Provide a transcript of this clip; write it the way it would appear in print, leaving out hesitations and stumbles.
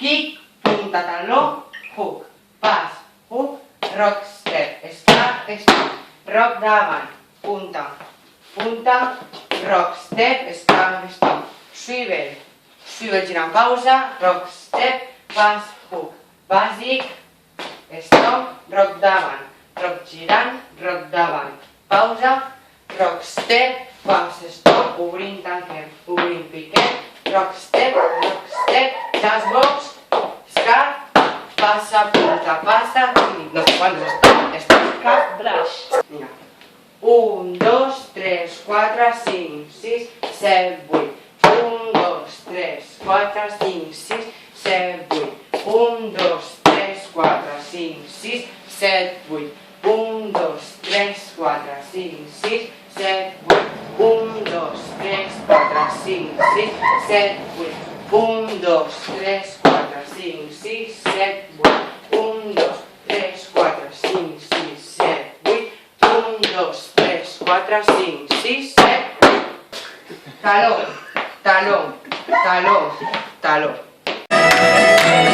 kick, punta, taló, hook, pas, hook, rock, step, stop, stop, rock davant, punta, punta, rock, step, stop, stop, swivel, swivel girant pausa, rock, step, pas, hook, bàsic, stop, rock davant, rock girant, rock davant, pausa, rock, step, pas, stop, obrint, tanquem, obrint, piquem, rock, step, jazz box, scat, passa, punta, passa, no sé quantos, stop, cap, brush. Mira. 1, 2, 3, 4, 5, 6, 7, 8. 1, 2, 3, 4, 5, 6, 7, 8. 1, 2, 3, 4, 5, 6, 7, 8. 1, 2, 3, 4, 5, 6, 7, 8. 1, 2, 3, 4, 5, 6, 7, 8. 1, 2, 3, 4, 5, 6, 7, 8. 1, 2, 3, 4, 5, 6, 7, 8. 1, 2, 3, 4, 5, 6, 7, 8. Taló, taló, taló, taló.